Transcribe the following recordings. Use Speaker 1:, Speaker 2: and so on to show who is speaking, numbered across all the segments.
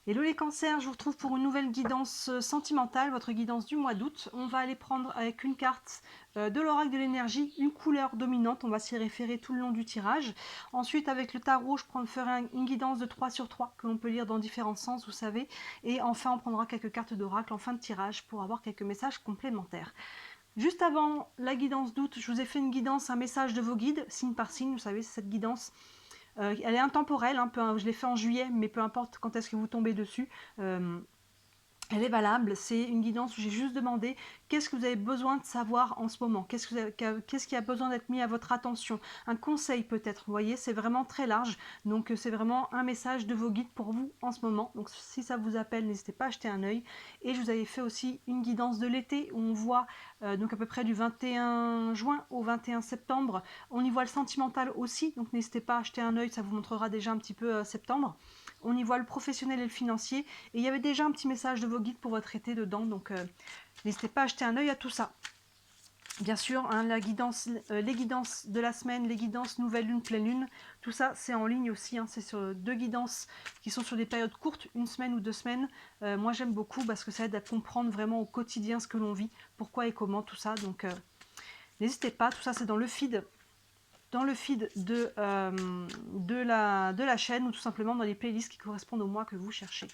Speaker 1: Hello les cancers, je vous retrouve pour une nouvelle guidance sentimentale, votre guidance du mois d'août. On va aller prendre avec une carte de l'oracle de l'énergie, une couleur dominante, on va s'y référer tout le long du tirage. Ensuite avec le tarot, je ferai une guidance de 3 sur 3 que l'on peut lire dans différents sens, vous savez. Et enfin on prendra quelques cartes d'oracle en fin de tirage pour avoir quelques messages complémentaires. Juste avant la guidance d'août, je vous ai fait une guidance, un message de vos guides, signe par signe, vous savez, c'est cette guidance. Elle est intemporelle, hein, je l'ai fait en juillet, mais peu importe quand est-ce que vous tombez dessus. Elle est valable, c'est une guidance où j'ai juste demandé qu'est-ce que vous avez besoin de savoir en ce moment, qu'est-ce qui a besoin d'être mis à votre attention, un conseil peut-être, vous voyez, c'est vraiment très large, donc c'est vraiment un message de vos guides pour vous en ce moment, donc si ça vous appelle, n'hésitez pas à jeter un œil. Et je vous avais fait aussi une guidance de l'été où on voit donc à peu près du 21 juin au 21 septembre, on y voit le sentimental aussi, donc n'hésitez pas à jeter un œil, ça vous montrera déjà un petit peu septembre. On y voit le professionnel et le financier, et il y avait déjà un petit message de vos guides pour votre été dedans, donc n'hésitez pas à jeter un œil à tout ça. Bien sûr, hein, les guidances de la semaine, les guidances nouvelle lune, pleine lune, tout ça c'est en ligne aussi, hein, c'est sur 2 guidances qui sont sur des périodes courtes, 1 semaine ou 2 semaines. Moi j'aime beaucoup parce que ça aide à comprendre vraiment au quotidien ce que l'on vit, pourquoi et comment, tout ça, donc n'hésitez pas, tout ça c'est dans le feed de la chaîne ou tout simplement dans les playlists qui correspondent au mois que vous cherchez.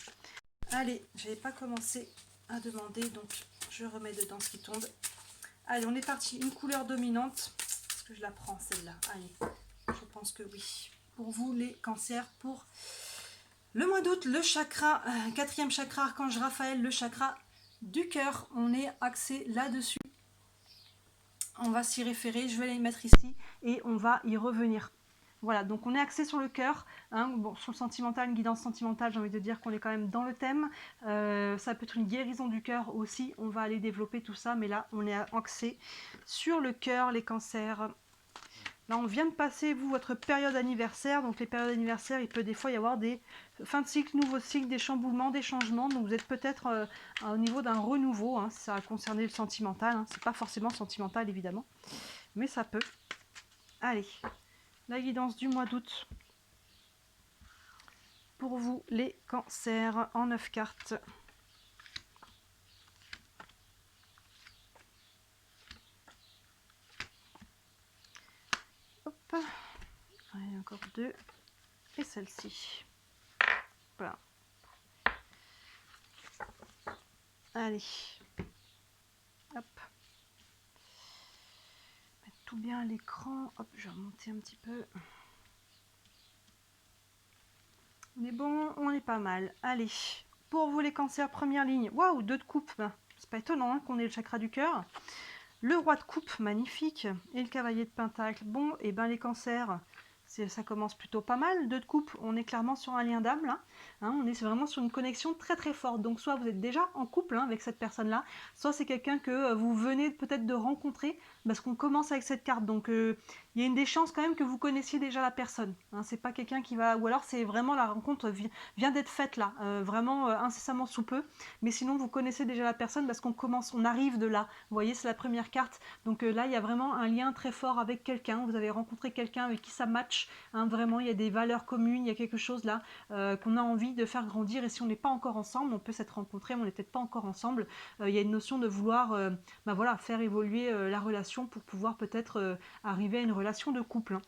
Speaker 1: Allez, je n'avais pas commencé à demander, donc je remets dedans ce qui tombe. Allez, on est parti. Une couleur dominante. Est-ce que je la prends celle-là? Allez, je pense que oui. Pour vous les cancers, pour le mois d'août, le chakra, 4e chakra, archange Raphaël, le chakra du cœur. On est axé là-dessus. On va s'y référer, je vais les mettre ici et on va y revenir. Voilà, donc on est axé sur le cœur, hein, bon, sur le sentimental, une guidance sentimentale, j'ai envie de dire qu'on est quand même dans le thème. Ça peut être une guérison du cœur aussi, on va aller développer tout ça, mais là on est axé sur le cœur, les cancers. Là on vient de passer, vous, votre période anniversaire, donc les périodes anniversaires, il peut des fois y avoir des fins de cycle, nouveaux cycles, des chamboulements, des changements, donc vous êtes peut-être au niveau d'un renouveau, hein, si ça a concerné le sentimental, hein. C'est pas forcément sentimental évidemment, mais ça peut. Allez, la guidance du mois d'août pour vous les cancers en 9 cartes. Hop, allez, encore 2 et celle-ci. Voilà. Allez, hop, mettre tout bien à l'écran. Hop, je vais remonter un petit peu. On est bon, on est pas mal. Allez, pour vous les cancers, première ligne. Waouh, 2 de coupe. C'est pas étonnant, hein, qu'on ait le chakra du cœur. Le roi de coupe, magnifique. Et le cavalier de pentacle. Bon, et ben les cancers, ça commence plutôt pas mal. 2 de coupe, on est clairement sur un lien d'âme là. Hein, on est vraiment sur une connexion très très forte. Donc soit vous êtes déjà en couple, hein, avec cette personne-là, soit c'est quelqu'un que vous venez peut-être de rencontrer, parce qu'on commence avec cette carte. Donc il y a une des chances quand même que vous connaissiez déjà la personne. Hein, c'est pas quelqu'un qui va... Ou alors c'est vraiment la rencontre vient d'être faite là, vraiment incessamment sous peu. Mais sinon vous connaissez déjà la personne parce qu'on commence, on arrive de là. Vous voyez, c'est la première carte. Donc là, il y a vraiment un lien très fort avec quelqu'un. Vous avez rencontré quelqu'un avec qui ça match. Hein, vraiment, il y a des valeurs communes, il y a quelque chose là qu'on a envie de faire grandir. Et si on n'est pas encore ensemble, on peut s'être rencontrés, mais on n'est peut-être pas encore ensemble. Il y a une notion de vouloir ben voilà, faire évoluer la relation pour pouvoir peut-être arriver à une relation de couple. Hein.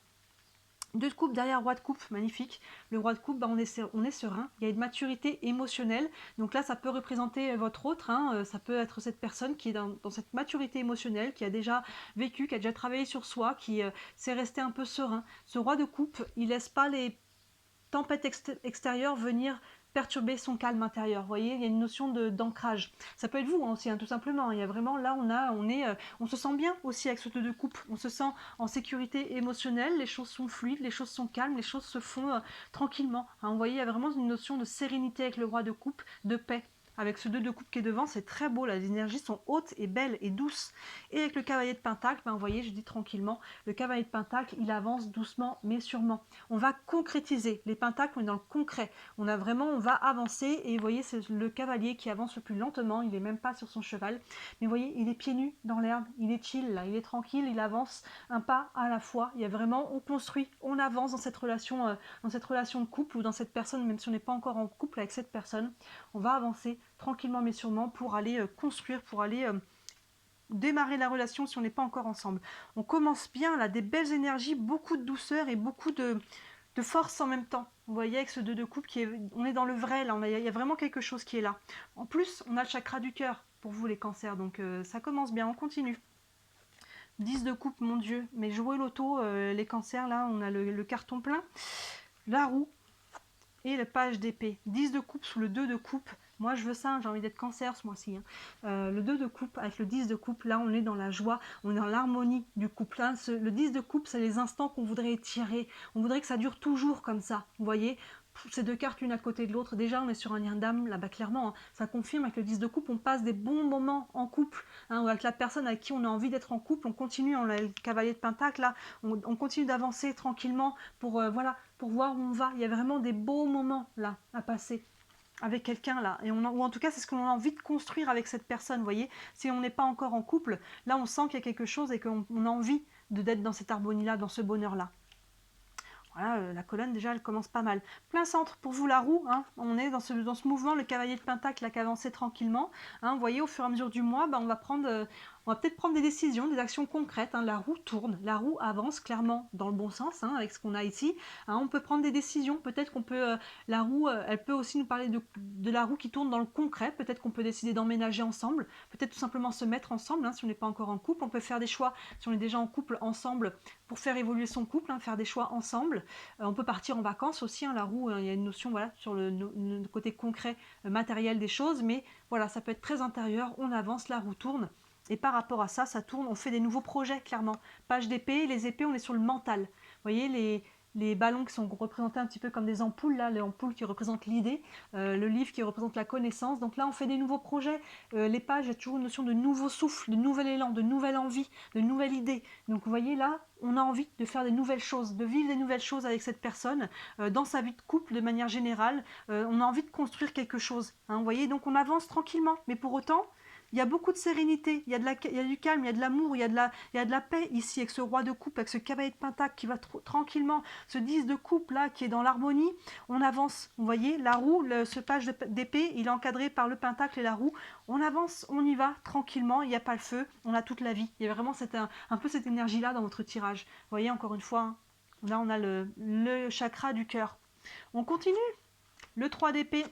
Speaker 1: 2 de coupe derrière roi de coupe, magnifique. Le roi de coupe, bah on est serein, il y a une maturité émotionnelle. Donc là, ça peut représenter votre autre, hein. Ça peut être cette personne qui est dans cette maturité émotionnelle, qui a déjà vécu, qui a déjà travaillé sur soi, qui s'est resté un peu serein. Ce roi de coupe, il laisse pas les tempêtes extérieures venir perturber son calme intérieur. Vous voyez, il y a une notion d'ancrage. Ça peut être vous hein, aussi, hein, tout simplement. Il y a vraiment là, on se sent bien aussi avec ce 2 de coupe. On se sent en sécurité émotionnelle. Les choses sont fluides, les choses sont calmes, les choses se font tranquillement. Hein, vous voyez, il y a vraiment une notion de sérénité avec le roi de coupe, de paix. avec ce 2 de coupe qui est devant, c'est très beau, là, les énergies sont hautes et belles et douces. Et avec le cavalier de pentacle, ben, vous voyez, je dis tranquillement, le cavalier de pentacle, il avance doucement mais sûrement. On va concrétiser, les pentacles, on est dans le concret. On va avancer, et vous voyez, c'est le cavalier qui avance le plus lentement, il n'est même pas sur son cheval. Mais vous voyez, il est pieds nus dans l'herbe, il est chill, là, il est tranquille, il avance un pas à la fois. Il y a vraiment, on construit, on avance dans cette relation de couple, ou dans cette personne, même si on n'est pas encore en couple avec cette personne, on va avancer tranquillement mais sûrement pour aller construire, pour aller démarrer la relation si on n'est pas encore ensemble. On commence bien là, des belles énergies, beaucoup de douceur et beaucoup de force en même temps. Vous voyez, avec ce 2 de coupe, on est dans le vrai là, il y a vraiment quelque chose qui est là. En plus, on a le chakra du cœur pour vous les cancers, donc ça commence bien, on continue. 10 de coupe, mon Dieu, mais jouez l'auto, les cancers là, on a le carton plein. La roue et le page d'épée. 10 de coupe sous le 2 de coupe. Moi, je veux ça, j'ai envie d'être cancer ce mois-ci. Le 2 de coupe avec le 10 de coupe, là, on est dans la joie, on est dans l'harmonie du couple. Hein. Le 10 de coupe, c'est les instants qu'on voudrait étirer. On voudrait que ça dure toujours comme ça. Vous voyez, ces deux cartes, une à côté de l'autre. Déjà, on est sur un lien d'âme, là-bas, clairement. Hein. Ça confirme, avec le 10 de coupe, on passe des bons moments en couple. Hein, avec la personne avec qui on a envie d'être en couple, on continue, on a le cavalier de pentacle, là, on continue d'avancer tranquillement pour, voilà, pour voir où on va. Il y a vraiment des beaux moments, là, à passer avec quelqu'un là, ou en tout cas c'est ce qu'on a envie de construire avec cette personne, vous voyez, si on n'est pas encore en couple, là on sent qu'il y a quelque chose et qu'on a envie d'être dans cette harmonie là, dans ce bonheur là. Voilà, la colonne déjà elle commence pas mal. Plein centre pour vous la roue, hein. On est dans ce mouvement, le cavalier de pentacle là, qui avance tranquillement. Hein. Vous voyez, au fur et à mesure du mois, on va peut-être prendre des décisions, des actions concrètes. Hein. La roue tourne, la roue avance clairement dans le bon sens, hein, avec ce qu'on a ici. Hein. On peut prendre des décisions, peut-être qu'on peut, la roue, elle peut aussi nous parler de la roue qui tourne dans le concret. Peut-être qu'on peut décider d'emménager ensemble, peut-être tout simplement se mettre ensemble, hein, si on n'est pas encore en couple. On peut faire des choix, si on est déjà en couple, ensemble, pour faire évoluer son couple, hein, faire des choix ensemble. On peut partir en vacances aussi, hein, la roue, il y a une notion voilà, sur le côté concret, matériel des choses, mais voilà, ça peut être très intérieur, on avance, la roue tourne, et par rapport à ça, ça tourne, on fait des nouveaux projets, clairement. Page d'épée, les épées, on est sur le mental. Vous voyez, les ballons qui sont représentés un petit peu comme des ampoules, là, les ampoules qui représentent l'idée, le livre qui représente la connaissance. Donc là, on fait des nouveaux projets. Les pages, il y a toujours une notion de nouveau souffle, de nouvel élan, de nouvelle envie, de nouvelle idée. Donc vous voyez là, on a envie de faire des nouvelles choses, de vivre des nouvelles choses avec cette personne, dans sa vie de couple de manière générale. On a envie de construire quelque chose. Hein, vous voyez, donc on avance tranquillement, mais pour autant, il y a beaucoup de sérénité, il y a du calme, il y a de l'amour, il y a de la paix ici, avec ce roi de coupe, avec ce cavalier de pentacle qui va tranquillement, ce 10 de coupe là qui est dans l'harmonie. On avance, vous voyez, la roue, ce page d'épée, il est encadré par le pentacle et la roue. On avance, on y va tranquillement, il n'y a pas le feu, on a toute la vie. Il y a vraiment un peu cette énergie là dans votre tirage. Vous voyez, encore une fois, hein, là on a le chakra du cœur. On continue. Le 3 d'épée,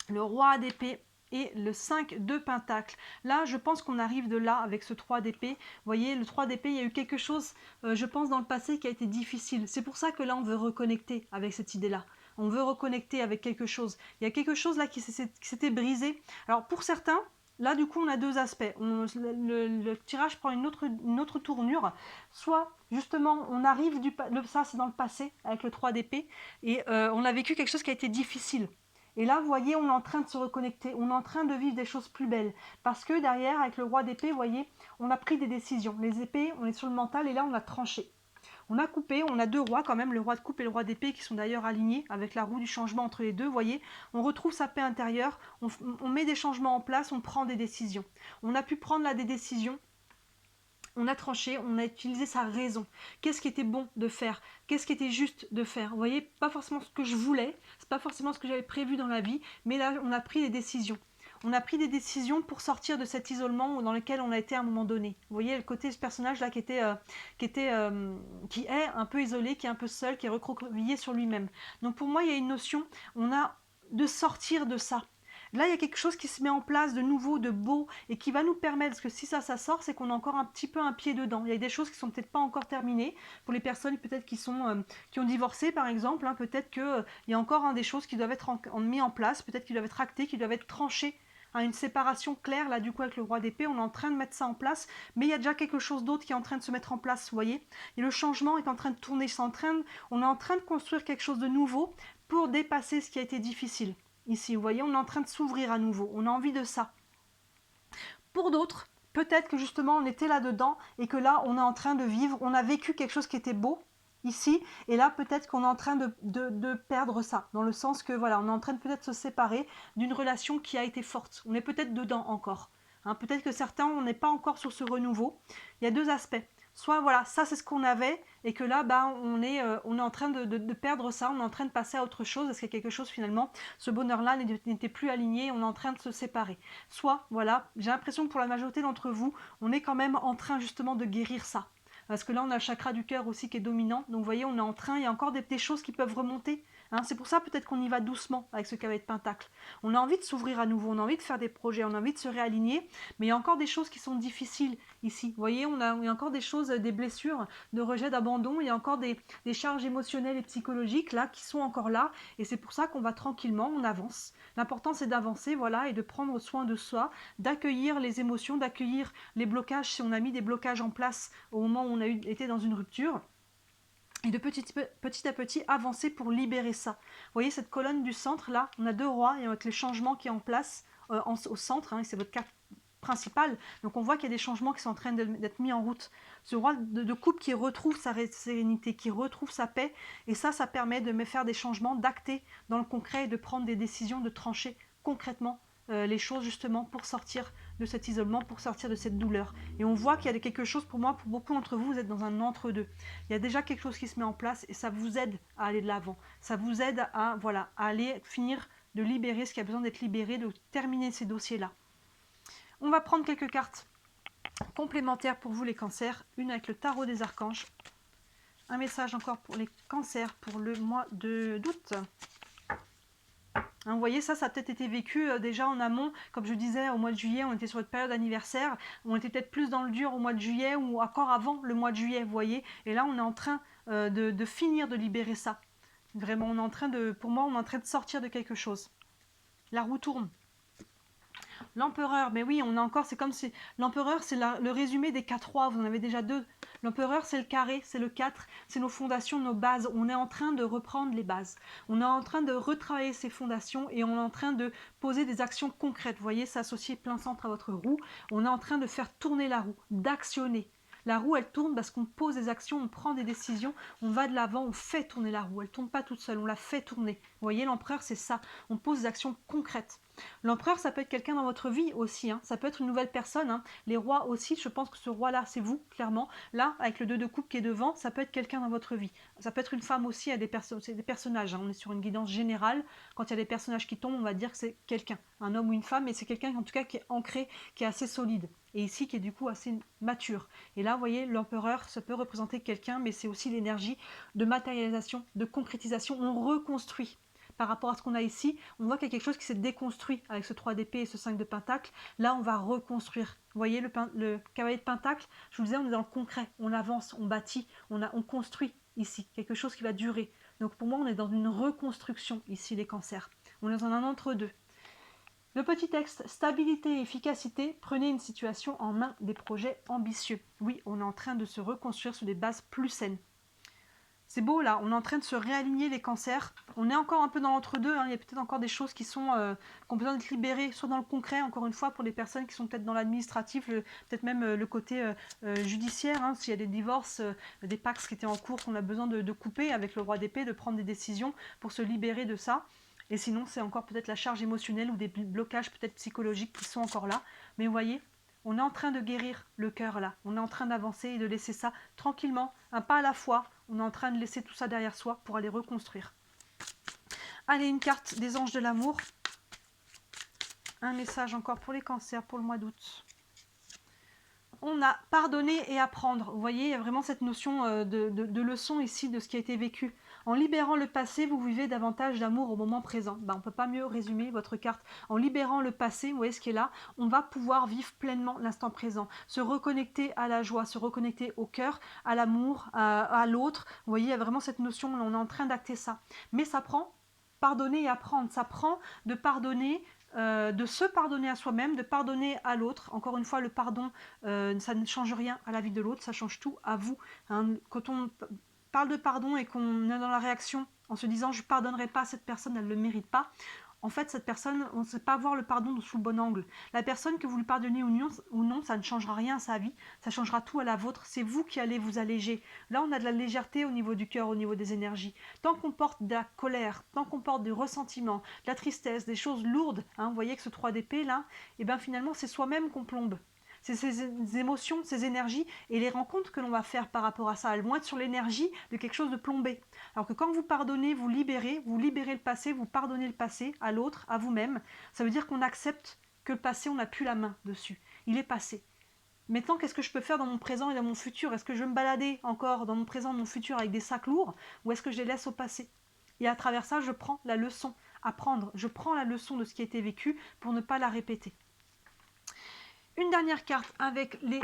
Speaker 1: le roi d'épée et le 5 de pentacle. Là, je pense qu'on arrive de là avec ce 3 d'épée. Vous voyez, le 3 d'épée, il y a eu quelque chose, je pense, dans le passé qui a été difficile. C'est pour ça que là, on veut reconnecter avec cette idée-là. On veut reconnecter avec quelque chose. Il y a quelque chose là qui s'était brisé. Alors, pour certains, là, du coup, on a deux aspects. Le tirage prend une autre tournure. Soit, justement, on arrive ça, c'est dans le passé, avec le 3 d'épée, et on a vécu quelque chose qui a été difficile. Et là, vous voyez, on est en train de se reconnecter, on est en train de vivre des choses plus belles. Parce que derrière, avec le roi d'épée, vous voyez, on a pris des décisions. Les épées, on est sur le mental, et là, on a tranché. On a coupé, on a deux rois quand même, le roi de coupe et le roi d'épée, qui sont d'ailleurs alignés avec la roue du changement entre les deux, vous voyez. On retrouve sa paix intérieure, on met des changements en place, on prend des décisions. On a pu prendre là des décisions. On a tranché, on a utilisé sa raison. Qu'est-ce qui était bon de faire? Qu'est-ce qui était juste de faire? Vous voyez, pas forcément ce que je voulais, c'est pas forcément ce que j'avais prévu dans la vie, mais là, on a pris des décisions. On a pris des décisions pour sortir de cet isolement dans lequel on a été à un moment donné. Vous voyez, le côté de ce personnage-là qui est un peu isolé, qui est un peu seul, qui est recroquevillé sur lui-même. Donc pour moi, il y a une notion, on a de sortir de ça. Là, il y a quelque chose qui se met en place de nouveau, de beau, et qui va nous permettre, parce que si ça sort, c'est qu'on a encore un petit peu un pied dedans. Il y a des choses qui sont peut-être pas encore terminées. Pour les personnes peut-être qui ont divorcé, par exemple, hein, peut-être qu'il y a encore des choses qui doivent être mises en place, peut-être qui doivent être actées, qui doivent être tranchées. Hein, une séparation claire, là, du coup, avec le roi d'épée, on est en train de mettre ça en place, mais il y a déjà quelque chose d'autre qui est en train de se mettre en place, vous voyez. Et le changement est en train de tourner, on est en train de construire quelque chose de nouveau pour dépasser ce qui a été difficile. ici. Vous voyez, on est en train de s'ouvrir à nouveau. On a envie de ça. Pour d'autres, peut-être que justement on était là-dedans et que là on est en train de vivre, on a vécu quelque chose qui était beau ici, et là peut-être qu'on est en train de perdre ça, dans le sens que voilà, on est en train de peut-être se séparer d'une relation qui a été forte. On est peut-être dedans encore. Hein, peut-être que certains, on n'est pas encore sur ce renouveau. Il y a deux aspects. Soit voilà, ça c'est ce qu'on avait, et que là, bah, on est en train de perdre ça, on est en train de passer à autre chose, parce qu'il y a quelque chose finalement, ce bonheur-là n'était plus aligné, on est en train de se séparer. Soit, voilà, j'ai l'impression que pour la majorité d'entre vous, on est quand même en train justement de guérir ça. Parce que là, on a le chakra du cœur aussi qui est dominant. Donc, vous voyez, on est en train, il y a encore des choses qui peuvent remonter. Hein, c'est pour ça peut-être qu'on y va doucement avec ce cavalier de pentacle. On a envie de s'ouvrir à nouveau, on a envie de faire des projets, on a envie de se réaligner, mais il y a encore des choses qui sont difficiles ici. Vous voyez, il y a encore des choses, des blessures, de rejet, d'abandon, il y a encore des charges émotionnelles et psychologiques là qui sont encore là, et c'est pour ça qu'on va tranquillement, on avance. L'important c'est d'avancer, voilà, et de prendre soin de soi, d'accueillir les émotions, d'accueillir les blocages si on a mis des blocages en place au moment où on a été dans une rupture. Et de petit à petit avancer pour libérer ça. Vous voyez cette colonne du centre là, on a deux rois et avec les changements qui est en place au centre, hein, c'est votre carte principale. Donc on voit qu'il y a des changements qui sont en train d'être mis en route. Ce roi de coupe qui retrouve sa sérénité, qui retrouve sa paix, et ça permet de me faire des changements, d'acter dans le concret et de prendre des décisions, de trancher concrètement les choses justement pour sortir de cet isolement, pour sortir de cette douleur. Et on voit qu'il y a quelque chose pour moi, pour beaucoup d'entre vous, vous êtes dans un entre-deux. Il y a déjà quelque chose qui se met en place et ça vous aide à aller de l'avant. Ça vous aide à, voilà, à aller finir de libérer ce qui a besoin d'être libéré, de terminer ces dossiers-là. On va prendre quelques cartes complémentaires pour vous les cancers. Une avec le tarot des archanges. Un message encore pour les cancers pour le mois d'août. Hein, vous voyez, ça a peut-être été vécu déjà en amont. Comme je disais, au mois de juillet, on était sur votre période anniversaire. On était peut-être plus dans le dur au mois de juillet ou encore avant le mois de juillet, vous voyez. Et là, on est en train de finir de libérer ça. Vraiment, on est en train de, pour moi, on est en train de sortir de quelque chose. La roue tourne. L'empereur, mais oui, on a encore, c'est comme si l'empereur, c'est le résumé des 4 rois, vous en avez déjà 2. L'empereur, c'est le carré, c'est le 4, c'est nos fondations, nos bases. On est en train de reprendre les bases. On est en train de retravailler ces fondations et on est en train de poser des actions concrètes. Vous voyez, s'associer plein centre à votre roue. On est en train de faire tourner la roue, d'actionner. La roue, elle tourne parce qu'on pose des actions, on prend des décisions, on va de l'avant, on fait tourner la roue. Elle ne tourne pas toute seule, on la fait tourner. Vous voyez, l'empereur, c'est ça. On pose des actions concrètes. L'empereur, ça peut être quelqu'un dans votre vie aussi, hein. Ça peut être une nouvelle personne. Hein. Les rois aussi, je pense que ce roi-là, c'est vous, clairement. Là, avec le 2 de coupe qui est devant, ça peut être quelqu'un dans votre vie. Ça peut être une femme aussi, c'est des personnages. Hein. On est sur une guidance générale. Quand il y a des personnages qui tombent, on va dire que c'est quelqu'un, un homme ou une femme, mais c'est quelqu'un en tout cas qui est ancré, qui est assez solide. Et ici, qui est du coup assez mature. Et là, vous voyez, l'empereur, ça peut représenter quelqu'un, mais c'est aussi l'énergie de matérialisation, de concrétisation. On reconstruit. Par rapport à ce qu'on a ici, on voit qu'il y a quelque chose qui s'est déconstruit avec ce 3 d'épée et ce 5 de pentacle. Là, on va reconstruire. Vous voyez, le cavalier de pentacle, je vous disais, on est dans le concret, on avance, on bâtit, on construit ici, quelque chose qui va durer. Donc pour moi, on est dans une reconstruction ici, les cancers. On est dans un entre-deux. Le petit texte, stabilité et efficacité, prenez une situation en main, des projets ambitieux. Oui, on est en train de se reconstruire sur des bases plus saines. C'est beau là, on est en train de se réaligner les cancers. On est encore un peu dans l'entre-deux, hein. Il y a peut-être encore des choses qui ont besoin d'être libérées, soit dans le concret, encore une fois, pour les personnes qui sont peut-être dans l'administratif, peut-être même le côté judiciaire, hein, s'il y a des divorces, des pax qui étaient en cours, qu'on a besoin de couper avec le roi d'épée, de prendre des décisions pour se libérer de ça. Et sinon, c'est encore peut-être la charge émotionnelle ou des blocages peut-être psychologiques qui sont encore là. Mais vous voyez, on est en train de guérir le cœur là. On est en train d'avancer et de laisser ça tranquillement, un pas à la fois. On est en train de laisser tout ça derrière soi pour aller reconstruire. Allez, une carte des anges de l'amour. Un message encore pour les cancers pour le mois d'août. On a pardonné et apprendre. Vous voyez, il y a vraiment cette notion de leçon ici de ce qui a été vécu. En libérant le passé, vous vivez davantage d'amour au moment présent. On ne peut pas mieux résumer votre carte. En libérant le passé, vous voyez ce qui est là, on va pouvoir vivre pleinement l'instant présent, se reconnecter à la joie, se reconnecter au cœur, à l'amour, à l'autre. Vous voyez, il y a vraiment cette notion, on est en train d'acter ça. Mais ça prend pardonner et apprendre. Ça prend de pardonner, de se pardonner à soi-même, de pardonner à l'autre. Encore une fois, le pardon, ça ne change rien à la vie de l'autre, ça change tout à vous. Hein. Quand on parle de pardon et qu'on est dans la réaction en se disant je ne pardonnerai pas à cette personne, elle ne le mérite pas, en fait, cette personne, on ne sait pas voir le pardon sous le bon angle. La personne, que vous lui pardonnez ou non, ça ne changera rien à sa vie, ça changera tout à la vôtre. C'est vous qui allez vous alléger. Là, on a de la légèreté au niveau du cœur, au niveau des énergies. Tant qu'on porte de la colère, tant qu'on porte du ressentiment, de la tristesse, des choses lourdes, hein, vous voyez que ce 3 d'épée là, et bien finalement, c'est soi-même qu'on plombe. C'est ces émotions, ces énergies et les rencontres que l'on va faire par rapport à ça. Elles vont être sur l'énergie de quelque chose de plombé. Alors que quand vous pardonnez, vous libérez le passé, vous pardonnez le passé à l'autre, à vous-même. Ça veut dire qu'on accepte que le passé, on n'a plus la main dessus. Il est passé. Maintenant, qu'est-ce que je peux faire dans mon présent et dans mon futur? Est-ce que je veux me balader encore dans mon présent, mon futur avec des sacs lourds, ou est-ce que je les laisse au passé? Et à travers ça, je prends la leçon à prendre. Je prends la leçon de ce qui a été vécu pour ne pas la répéter. Une dernière carte avec les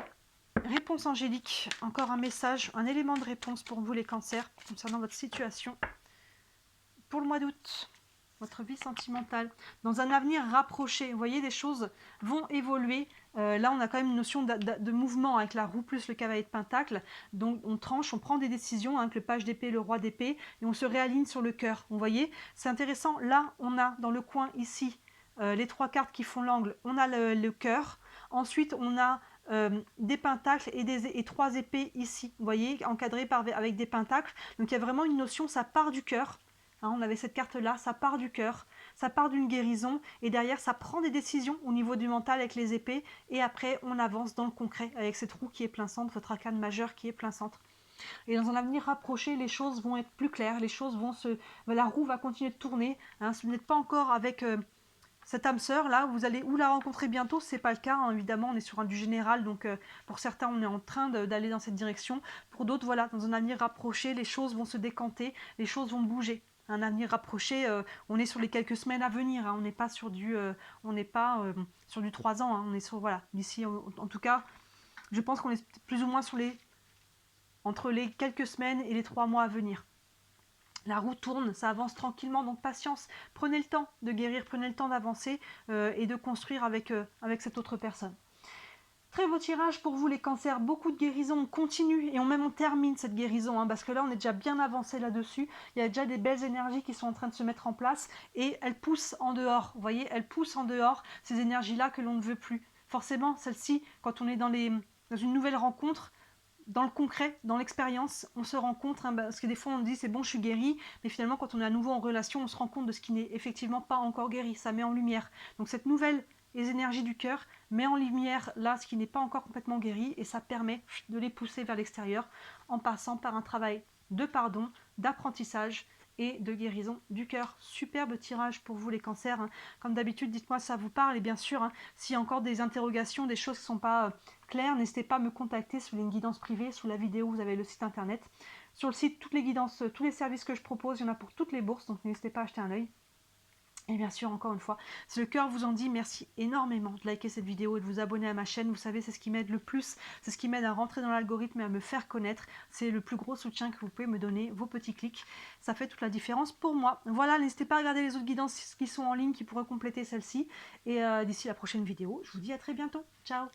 Speaker 1: réponses angéliques. Encore un message, un élément de réponse pour vous les cancers concernant votre situation pour le mois d'août. Votre vie sentimentale. Dans un avenir rapproché, vous voyez, des choses vont évoluer. Là, on a quand même une notion de mouvement avec la roue plus le cavalier de pentacle. Donc, on tranche, on prend des décisions avec le page d'épée, le roi d'épée, et on se réaligne sur le cœur. Vous voyez, c'est intéressant. Là, on a dans le coin ici les 3 cartes qui font l'angle. On a le cœur. Ensuite, on a des pentacles et 3 épées ici. Vous voyez, encadrées avec des pentacles. Donc, il y a vraiment une notion, ça part du cœur. Hein, on avait cette carte-là, ça part du cœur, ça part d'une guérison, et derrière, ça prend des décisions au niveau du mental avec les épées, et après, on avance dans le concret avec cette roue qui est plein centre, votre arcane majeur qui est plein centre. Et dans un avenir rapproché, les choses vont être plus claires, les choses vont la roue va continuer de tourner. Hein, si vous n'êtes pas encore avec cette âme sœur là, vous allez ou la rencontrer bientôt, c'est pas le cas, hein, évidemment, on est sur du général, donc pour certains, on est en train d'aller dans cette direction. Pour d'autres, voilà, dans un avenir rapproché, les choses vont se décanter, les choses vont bouger. Un avenir rapproché, on est sur les quelques semaines à venir, hein, on n'est pas sur du, sur du 3 ans, hein, on est sur, voilà, d'ici, en tout cas, je pense qu'on est plus ou moins sur entre les quelques semaines et les 3 mois à venir. La roue tourne, ça avance tranquillement, donc patience. Prenez le temps de guérir, prenez le temps d'avancer et de construire avec cette autre personne. Très beau tirage pour vous les cancers, beaucoup de guérison, on continue et on termine cette guérison, hein, parce que là on est déjà bien avancé là-dessus, il y a déjà des belles énergies qui sont en train de se mettre en place et elles poussent en dehors, vous voyez, elles poussent en dehors ces énergies-là que l'on ne veut plus. Forcément, celles-ci, quand on est dans une nouvelle rencontre, dans le concret, dans l'expérience, on se rend compte, hein, parce que des fois on dit c'est bon, je suis guéri, mais finalement quand on est à nouveau en relation, on se rend compte de ce qui n'est effectivement pas encore guéri, ça met en lumière. Donc cette nouvelle les énergies du cœur met en lumière là ce qui n'est pas encore complètement guéri et ça permet de les pousser vers l'extérieur en passant par un travail de pardon, d'apprentissage et de guérison du cœur. Superbe tirage pour vous les cancers, hein. Comme d'habitude, dites-moi si ça vous parle et bien sûr, hein, s'il y a encore des interrogations, des choses qui ne sont pas claires, n'hésitez pas à me contacter sous une guidance privée, sous la vidéo, vous avez le site internet. Sur le site, toutes les guidances, tous les services que je propose, il y en a pour toutes les bourses, donc n'hésitez pas à jeter un œil. Et bien sûr, encore une fois, si le cœur vous en dit, merci énormément de liker cette vidéo et de vous abonner à ma chaîne. Vous savez, c'est ce qui m'aide le plus, c'est ce qui m'aide à rentrer dans l'algorithme et à me faire connaître. C'est le plus gros soutien que vous pouvez me donner, vos petits clics. Ça fait toute la différence pour moi. Voilà, n'hésitez pas à regarder les autres guidances qui sont en ligne, qui pourraient compléter celle-ci. Et d'ici la prochaine vidéo, je vous dis à très bientôt. Ciao!